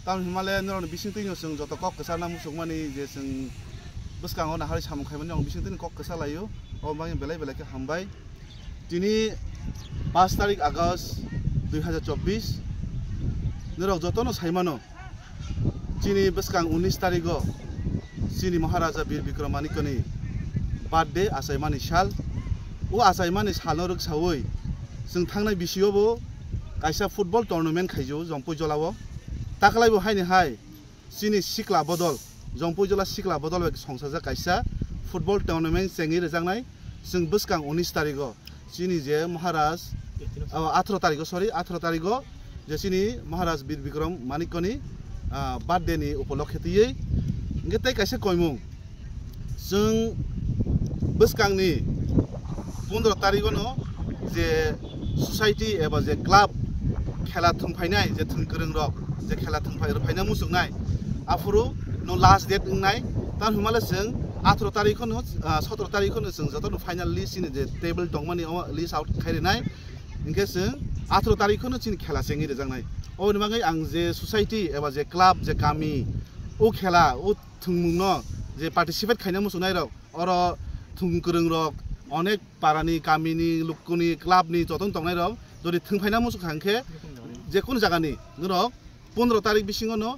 ताम हिमालय नरन बिसिं तैनो जों जत कक कसाना मुसुक मानि जे जों बसकाङाव नाहारि सामखायमोन जों बिसिं तैनो कक कसा लायो अ बाङि बेलाय बेलाय के हामबाय दिनै 5 तारिख आगस्ट 2024 नरक जतनो साइमानो चिनी बसकां 19 तारिखो चिनी महाराजा वीर विक्रमादित्यनि बार्थडे आसायमानि साल ओ आसायमानि साल रक सावै जों थांनाय बिसियावबो कायसा फुटबल टुर्नामेन्ट खाइजो जंपुजलाव ताकलायबो हायनि हाय चिनी सिक्ला बदल जंपुजला सिक्ला बदल संसाजा कायसा फुटबल टुर्नामेन्ट सेंगि रजांनाय जों बसकां 19 तारिखो चिनी जे महाराज 18 तारिखो सरि 18 तारिखो जे चिनी महाराज वीर विक्रमादित्यनि बार्थडे नि उपलक्षेयै इंगे कायसा कयमुं जों बसकांनि 15 तारिखो जे ससाइटी एबा जे क्लाब खेला थुंफायनाय जे थुंगोरों रक जे खेला थुंफायना मुसुकनाय आफुरु नो लास्ट डेट इंनाय तान हुमाले जों 18 तारिखो 17 तारिखो जों जतनो फाइनल लिस्ट सिनि जे टेबल दंमानि लिस्ट आउट खायरिनाय इंगे जों 18 तारिखो चिनि खेला सेंगि रजांनाय ओ निबाङै आं जे ससाइटी एबा जे क्लाब जे गामि ओ खेला ओ थुंमुंनो जे पार्टिसिपेट खायना मुसुकनाय रक अर थुंगोरों रक अनेक पारानि गामिनि लुकुनि क्लाबनि जतन तंनाय रक जदि थुंफायना मुसुक हांखे जेकुन जागानि नरक 15 तारिख बिसिङनो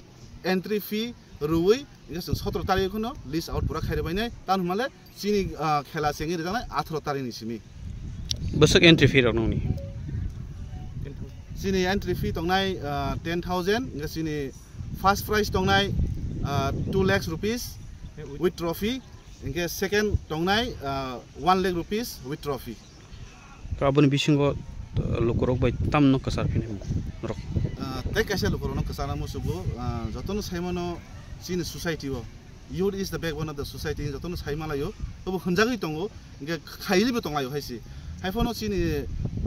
एंट्री फी रुई इंगे 17 तारिखनो लिस्ट आउट पुरा खायरबायनाय तान हुमाले चिनी खेला सेंगि रजांनाय 18 तारिखनि सिमि बसक एंट्री फी रक नंनि चिनी एंट्री फी तंनाय 10,000 इंगे चिनी फर्स्ट प्राइज तंनाय 2 लाख रुपीस विथ ट्रॉफी इंगे सेकेंड तंनाय 1 लाख रुपीस विथ ट्रॉफी तो आबनि बिसिंगो लोकरक बाय तामनो कसार फिने रक तै कैसे लोकरनो कसाना मुसुगो जतनो साइमानो चिनी सोसाइटी वो youth is the backbone of the society जतनो साइमालायो तो हनजागै दंगो इंगे खाइलिबो दंलायो हायसि हायफोनो चिनी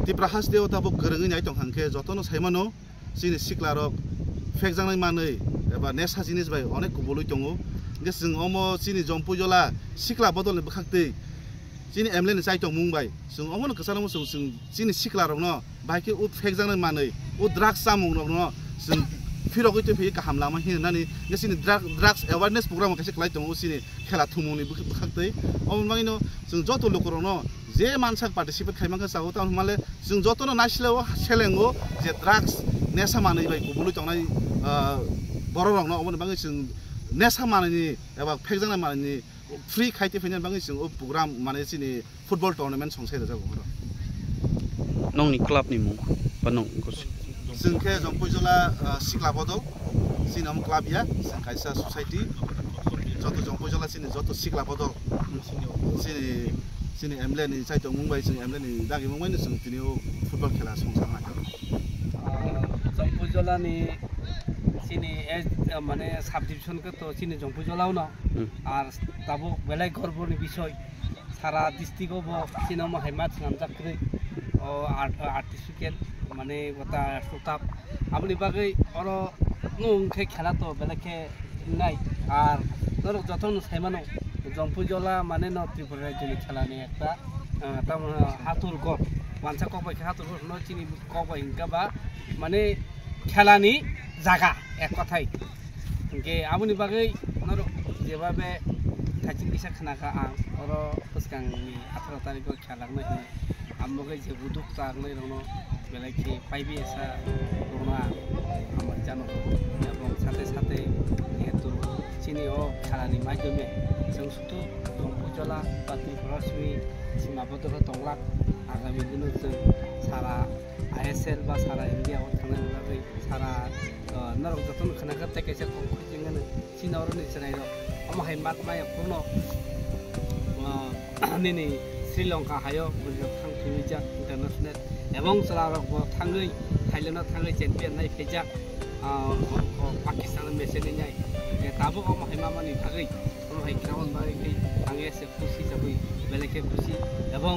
तिप्राहास देवता बो गोरोङै नाय दं हांखे जतनो साइमानो चिनी सिक्लारक फेकजांनाय मानै एबा नेसा जिनिस बाय अनेक बोलै दंगो इंगे जों अमो चिनी जंपुजला सिक्ला बदलनि बखाक्तै चिनी एमलेन जायतो मुंबाय जों अमनो कसाना मुसुग जों चिनी सिक्लारकनो बायके उ फेकजांनाय मानै उ ड्राग्स सामुंरकनो जों फिरगैते फै गाहाम लामा हिनानि चिनी ड्राग्स अवेयरनेस प्रोग्राम कैसे खलाय दं चिनी खेला थुमुनि बखाक्तै अमबाङैनो जों जतो लोकरनो जे मानसा पार्टिसिपेट खायमाखा सागो तान माले जों जतनो नासिलाव सेलेंगो जे ड्राग्स नेसा मानै बाय बोलै दंनाय बररंनो अमनो बाङै जों नेसा मानैनि एबा फेकजांनाय मानैनि फ्री खाइते फैनाय बाङै जों ओ प्रोग्राम माने चिनी फुटबल टुर्नामेन्ट संसाय रजागो नंनि क्लाबनि मुं बा नं जोंखे जंपुजला सिक्ला बदल सिनाम क्लाब या जों कायसा ससाइटी जत जंपुजला चिनी जत सिक्ला बदल चिनी एमलेनि जायतो मुंबाय जों एमलेनि दागि मुंबायनो जों दिनै फुटबल खेला संसारनाय जंपुजलानि चिनी एज माने सब डिविजन के तो चिनी जंपुजलाव न आर ताबो बेलाय गर्वनि विषय सारा डिस्ट्रिक्टआव बो चिनामा हायमा नामजाख्रै आर्टिफिशियल माने गता सुताप आपनि बागै अर नंखे खेला तो बेलाके नाय आर नर जतन साइमानो जंपुजला माने न त्रिपुरा राज्यनि खेलानि एकटा ताम हातुर गप मानसा कबाय हातुर गप न चिनी कबाय हिंकाबा माने खेलानि जागा एक कथाय के आबनि बागै नर जेबाबे थाचिं बिसा खनाखा आं अर बसकांनि 18 तारिखआव खेलांनाय आमबगै जे बुदुक तागनाय रनो बेलाके पाइबि एसा रना आमर जानो এবং সাথে সাথে যেহেতু চিনি ও খেলাनि माध्यमे जों सुतु जंपुजला बा त्रिपुरास्रि सीमाबद्ध दंलाक आगामी दिनाव जों सारा आईएसएल बा सारा इंडियाआव थांनाय बागै सारा नरक जतन खनाखा तेकेसे खंखिङनो चिनाव निसनाय र अमहाय मात माया पूर्ण निनि श्रीलंका हायो बुजक थांफिजा इंटरनेशनल एवं सलारक थाङै थाइलेन्डआव थाङै चेम्पियन नाय फेजा पाकिस्तान मेसेनि नाय ताबो अमहाय मामानि थागै अमहाय ग्राउन्ड बागै आङे एसे खुसि जाबै बेलेके खुसि एवं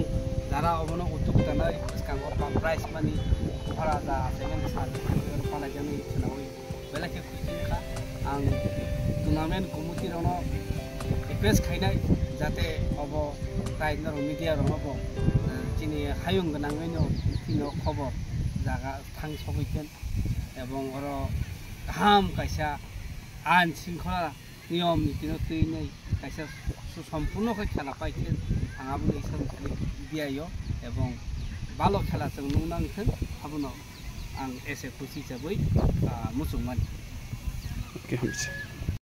যারা অবন উদ্যোগ তানাই কাঙ্গর বা প্রাইস মানি ভাড়া যা সেকেন্ড সাল পালা জানি ছনাওই বেলাকে খুশিখা आं टुर्नामेन्ट कमिटि रनो रिक्वेस्ट खायनाय जाते अब टाइगर मिडिया रनो चिनि हायुं गोनाङैनो चिनो खबर जागा थां सफैगोन एवं अर गाहाम कायसा आइन शृंखला नियम नीतिनो तैनाय कायसा सम्पूर्ण खेला पाइथों आंहाबो এই सानखालि दियायो এবং ভালো খেলা जों नुनांथों हाबुनाव आं एसे खुसि हिसाबै मुसुकमान ओके हामबायसै